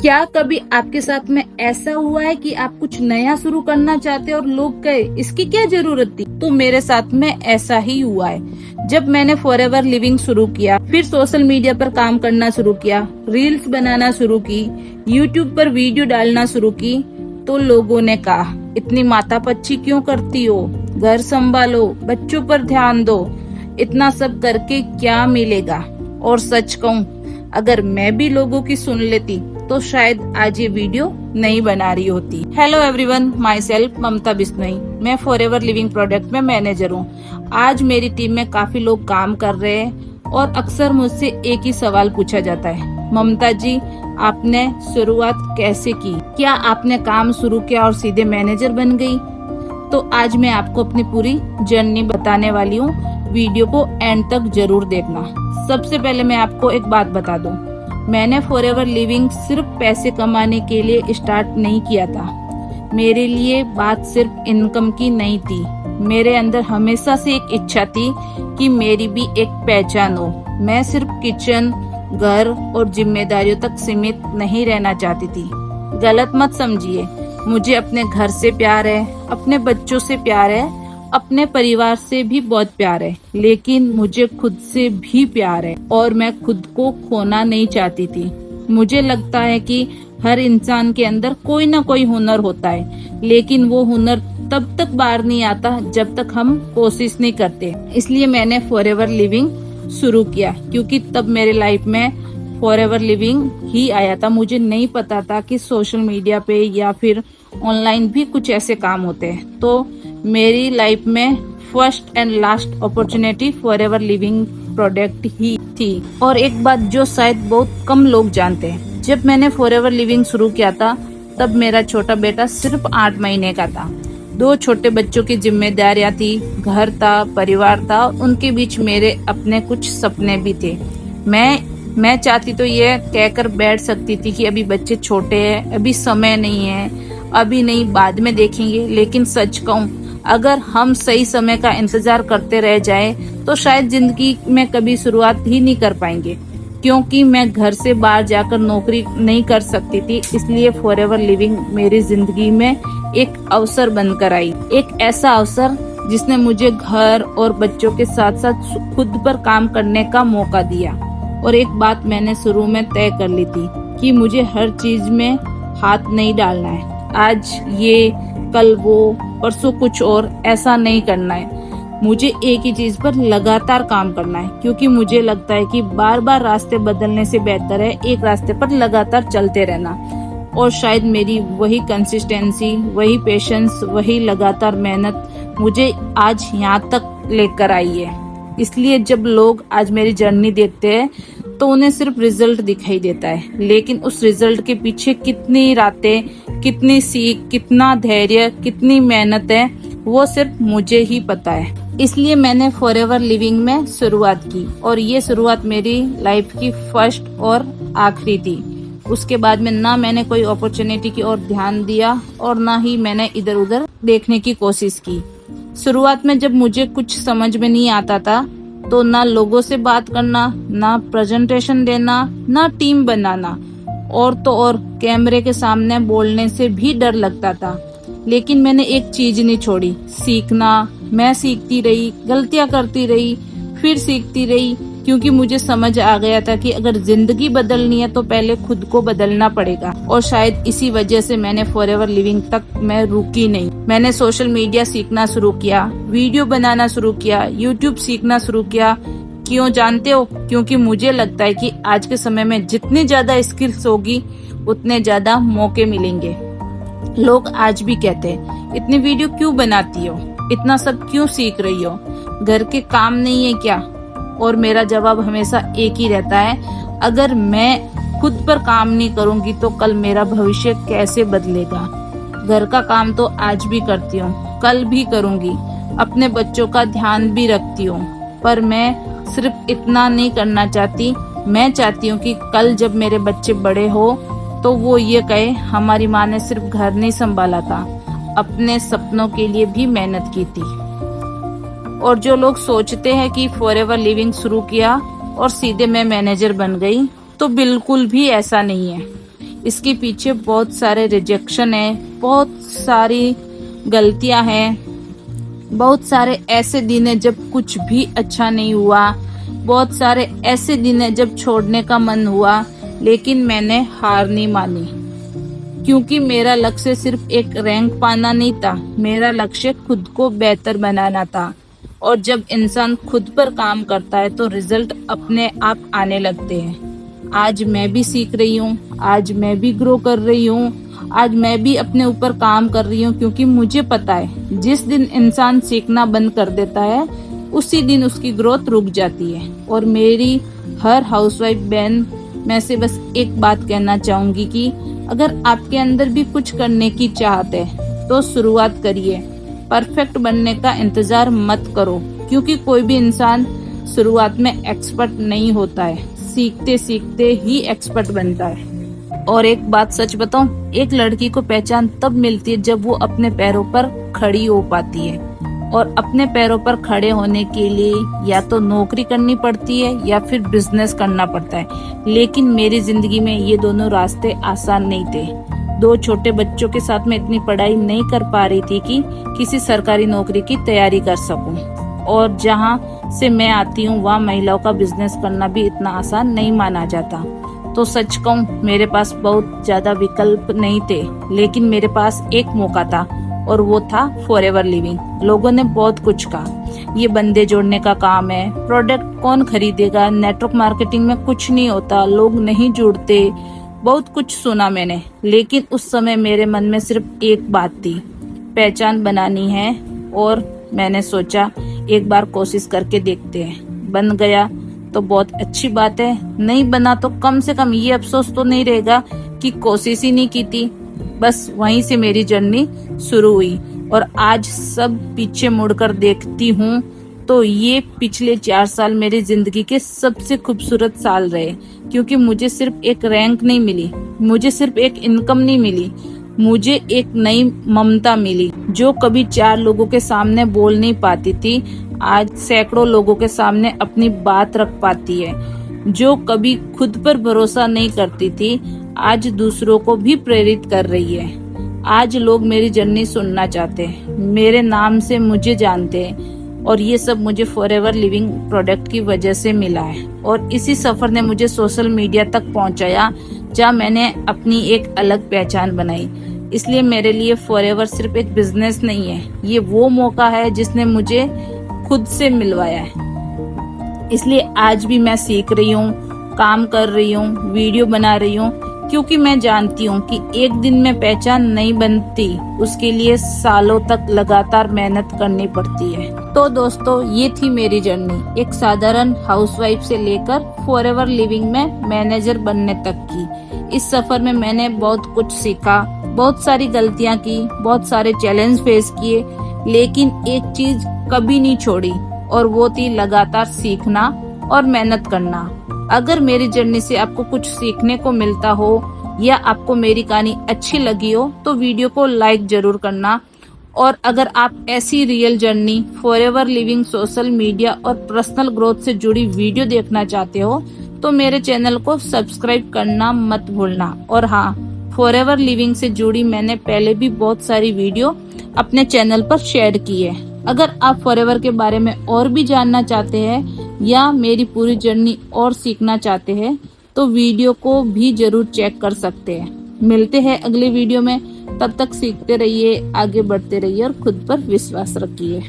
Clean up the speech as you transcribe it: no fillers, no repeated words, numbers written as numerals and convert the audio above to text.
क्या कभी आपके साथ में ऐसा हुआ है कि आप कुछ नया शुरू करना चाहते और लोग कहे इसकी क्या जरूरत थी? तो मेरे साथ में ऐसा ही हुआ है। जब मैंने फॉरएवर लिविंग शुरू किया, फिर सोशल मीडिया पर काम करना शुरू किया, रील्स बनाना शुरू की, यूट्यूब पर वीडियो डालना शुरू की, तो लोगों ने कहा इतनी मातापच्ची क्यों करती हो, घर संभालो, बच्चों पर ध्यान दो, इतना सब करके क्या मिलेगा। और सच कहूँ, अगर मैं भी लोगों की सुन लेती तो शायद आज ये वीडियो नहीं बना रही होती। हेलो एवरीवन, माई सेल्फ ममता बिश्नोई। मैं फॉरएवर लिविंग प्रोडक्ट में मैनेजर हूँ। आज मेरी टीम में काफी लोग काम कर रहे हैं और अक्सर मुझसे एक ही सवाल पूछा जाता है, ममता जी आपने शुरुआत कैसे की? क्या आपने काम शुरू किया और सीधे मैनेजर बन गई? तो आज मैं आपको अपनी पूरी जर्नी बताने वाली हूँ। वीडियो को एंड तक जरूर देखना। सबसे पहले मैं आपको एक बात बता दूं, मैंने फॉरएवर लिविंग सिर्फ पैसे कमाने के लिए स्टार्ट नहीं किया था। मेरे लिए बात सिर्फ इनकम की नहीं थी। मेरे अंदर हमेशा से एक इच्छा थी कि मेरी भी एक पहचान हो। मैं सिर्फ किचन, घर और जिम्मेदारियों तक सीमित नहीं रहना चाहती थी। गलत मत समझिए, मुझे अपने घर से प्यार है, अपने बच्चों से प्यार है, अपने परिवार से भी बहुत प्यार है, लेकिन मुझे खुद से भी प्यार है और मैं खुद को खोना नहीं चाहती थी। मुझे लगता है कि हर इंसान के अंदर कोई ना कोई हुनर होता है, लेकिन वो हुनर तब तक बाहर नहीं आता जब तक हम कोशिश नहीं करते। इसलिए मैंने फॉरएवर लिविंग शुरू किया, क्योंकि तब मेरे लाइफ में फॉरएवर लिविंग ही आया था। मुझे नहीं पता था कि सोशल मीडिया पे या फिर ऑनलाइन भी कुछ ऐसे काम होते हैं। तो मेरी लाइफ में first and last opportunity Forever Living product ही थी। और एक बात जो शायद बहुत कम लोग जानते हैं, जब मैंने फॉरएवर लिविंग शुरू किया था तब मेरा छोटा बेटा सिर्फ 8 महीने का था। 2 छोटे बच्चों की जिम्मेदारियां थी, घर था, परिवार था, उनके बीच मेरे अपने कुछ सपने भी थे। मैं चाहती तो ये कहकर बैठ सकती थी कि अभी बच्चे छोटे हैं, अभी समय नहीं है, अभी नहीं, बाद में देखेंगे। लेकिन सच कहूँ, अगर हम सही समय का इंतजार करते रह जाए तो शायद जिंदगी में कभी शुरुआत ही नहीं कर पाएंगे। क्योंकि मैं घर से बाहर जाकर नौकरी नहीं कर सकती थी, इसलिए फॉरएवर लिविंग मेरी जिंदगी में एक अवसर बनकर आई। एक ऐसा अवसर जिसने मुझे घर और बच्चों के साथ साथ खुद पर काम करने का मौका दिया। और एक बात मैंने शुरू में तय कर ली थी कि मुझे हर चीज में हाथ नहीं डालना है। आज ये, कल वो, परसों कुछ और, ऐसा नहीं करना है। मुझे एक ही चीज पर लगातार काम करना है, क्योंकि मुझे लगता है कि बार बार रास्ते बदलने से बेहतर है एक रास्ते पर लगातार चलते रहना। और शायद मेरी वही कंसिस्टेंसी, वही पेशेंस, वही लगातार मेहनत मुझे आज यहाँ तक लेकर आई है। इसलिए जब लोग आज मेरी जर्नी देखते हैं तो उन्हें सिर्फ रिजल्ट दिखाई देता है, लेकिन उस रिजल्ट के पीछे कितनी रातें, कितनी सीख, कितना धैर्य, कितनी मेहनत है, वो सिर्फ मुझे ही पता है। इसलिए मैंने फॉरएवर लिविंग में शुरुआत की और ये शुरुआत मेरी लाइफ की फर्स्ट और आखिरी थी। उसके बाद में ना मैंने कोई अपॉर्चुनिटी की ओर ध्यान दिया और ना ही मैंने इधर उधर देखने की कोशिश की। शुरुआत में जब मुझे कुछ समझ में नहीं आता था तो ना लोगों से बात करना, ना प्रेजेंटेशन देना, ना टीम बनाना, और तो और कैमरे के सामने बोलने से भी डर लगता था। लेकिन मैंने एक चीज नहीं छोड़ी, सीखना। मैं सीखती रही, गलतियां करती रही, फिर सीखती रही, क्योंकि मुझे समझ आ गया था कि अगर जिंदगी बदलनी है तो पहले खुद को बदलना पड़ेगा। और शायद इसी वजह से मैंने फॉरएवर लिविंग तक मैं रुकी नहीं। मैंने सोशल मीडिया सीखना शुरू किया, वीडियो बनाना शुरू किया, यूट्यूब सीखना शुरू किया। क्यों जानते हो? क्योंकि मुझे लगता है कि आज के समय में जितनी ज्यादा स्किल्स होगी उतने ज्यादा मौके मिलेंगे। लोग आज भी कहते हैं इतनी वीडियो क्यों बनाती हो, इतना सब क्यों सीख रही हो, घर के काम नहीं है क्या? और मेरा जवाब हमेशा एक ही रहता है, अगर मैं खुद पर काम नहीं करूंगी तो कल मेरा भविष्य कैसे बदलेगा। घर का काम तो आज भी करती हूँ, कल भी करूंगी, अपने बच्चों का ध्यान भी रखती हूँ, पर मैं सिर्फ इतना नहीं करना चाहती। मैं चाहती हूँ कि कल जब मेरे बच्चे बड़े हो तो वो ये कहे हमारी माँ ने सिर्फ घर नहीं संभाला था, अपने सपनों के लिए भी मेहनत की थी। और जो लोग सोचते हैं कि फॉरएवर लिविंग शुरू किया और सीधे मैं मैनेजर बन गई, तो बिल्कुल भी ऐसा नहीं है। इसके पीछे बहुत सारे रिजेक्शन है, बहुत सारी गलतियां हैं, बहुत सारे ऐसे दिन है जब कुछ भी अच्छा नहीं हुआ, बहुत सारे ऐसे दिन है जब छोड़ने का मन हुआ, लेकिन मैंने हार नहीं मानी, क्योंकि मेरा लक्ष्य सिर्फ एक रैंक पाना नहीं था, मेरा लक्ष्य खुद को बेहतर बनाना था। और जब इंसान खुद पर काम करता है तो रिजल्ट अपने आप आने लगते हैं। आज मैं भी सीख रही हूँ, आज मैं भी ग्रो कर रही हूँ, आज मैं भी अपने ऊपर काम कर रही हूँ, क्योंकि मुझे पता है जिस दिन इंसान सीखना बंद कर देता है उसी दिन उसकी ग्रोथ रुक जाती है। और मेरी हर हाउसवाइफ बहन मैं से बस एक बात कहना चाहूंगी कि अगर आपके अंदर भी कुछ करने की चाहत है तो शुरुआत करिए। परफेक्ट बनने का इंतजार मत करो, क्योंकि कोई भी इंसान शुरुआत में एक्सपर्ट नहीं होता है, सीखते सीखते ही एक्सपर्ट बनता है। और एक बात सच बताऊं, एक लड़की को पहचान तब मिलती है जब वो अपने पैरों पर खड़ी हो पाती है। और अपने पैरों पर खड़े होने के लिए या तो नौकरी करनी पड़ती है या फिर बिजनेस करना पड़ता है। लेकिन मेरी जिंदगी में ये दोनों रास्ते आसान नहीं थे। 2 छोटे बच्चों के साथ में इतनी पढ़ाई नहीं कर पा रही थी कि किसी सरकारी नौकरी की तैयारी कर सकूं। और जहां से मैं आती हूं वहां महिलाओं का बिजनेस करना भी इतना आसान नहीं माना जाता। तो सच कहूं, मेरे पास बहुत ज्यादा विकल्प नहीं थे, लेकिन मेरे पास एक मौका था और वो था फॉरएवर लिविंग। लोगों ने बहुत कुछ कहा, ये बंदे जोड़ने का काम है, प्रोडक्ट कौन खरीदेगा, नेटवर्क मार्केटिंग में कुछ नहीं होता, लोग नहीं जुड़ते, बहुत कुछ सुना मैंने। लेकिन उस समय मेरे मन में सिर्फ एक बात थी, पहचान बनानी है। और मैंने सोचा एक बार कोशिश करके देखते हैं। बन गया तो बहुत अच्छी बात है, नहीं बना तो कम से कम ये अफसोस तो नहीं रहेगा कि कोशिश ही नहीं की थी। बस वहीं से मेरी जर्नी शुरू हुई। और आज सब पीछे मुड़कर देखती हूँ तो ये पिछले 4 साल मेरी जिंदगी के सबसे खूबसूरत साल रहे, क्योंकि मुझे सिर्फ एक रैंक नहीं मिली, मुझे सिर्फ एक इनकम नहीं मिली, मुझे एक नई ममता मिली। जो कभी 4 लोगों के सामने बोल नहीं पाती थी, आज सैकड़ों लोगों के सामने अपनी बात रख पाती है। जो कभी खुद पर भरोसा नहीं करती थी, आज दूसरों को भी प्रेरित कर रही है। आज लोग मेरी जर्नी सुनना चाहते हैं, मेरे नाम से मुझे जानते हैं। और ये सब मुझे फॉरएवर लिविंग प्रोडक्ट की वजह से मिला है। और इसी सफर ने मुझे सोशल मीडिया तक पहुंचाया, जहां मैंने अपनी एक अलग पहचान बनाई। इसलिए मेरे लिए फॉरएवर सिर्फ एक बिजनेस नहीं है, ये वो मौका है जिसने मुझे खुद से मिलवाया है। इसलिए आज भी मैं सीख रही हूँ, काम कर रही हूँ, वीडियो बना रही हूँ, क्योंकि मैं जानती हूँ कि एक दिन में पहचान नहीं बनती, उसके लिए सालों तक लगातार मेहनत करनी पड़ती है। तो दोस्तों, ये थी मेरी जर्नी, एक साधारण हाउसवाइफ से लेकर फॉरएवर लिविंग में मैनेजर बनने तक की। इस सफर में मैंने बहुत कुछ सीखा, बहुत सारी गलतियाँ की, बहुत सारे चैलेंज फेस किए, लेकिन एक चीज कभी नहीं छोड़ी, और वो थी लगातार सीखना और मेहनत करना। अगर मेरी जर्नी से आपको कुछ सीखने को मिलता हो या आपको मेरी कहानी अच्छी लगी हो तो वीडियो को लाइक जरूर करना। और अगर आप ऐसी real journey, forever living, social media और पर्सनल ग्रोथ से जुड़ी वीडियो देखना चाहते हो तो मेरे चैनल को सब्सक्राइब करना मत भूलना। और हाँ, फॉरएवर लिविंग से जुड़ी मैंने पहले भी बहुत सारी वीडियो अपने चैनल पर शेयर की है। अगर आप फॉरएवर के बारे में और भी जानना चाहते हैं या मेरी पूरी जर्नी और सीखना चाहते हैं तो वीडियो को भी जरूर चेक कर सकते हैं। मिलते हैं अगले वीडियो में, तब तक सीखते रहिए, आगे बढ़ते रहिए और खुद पर विश्वास रखिए।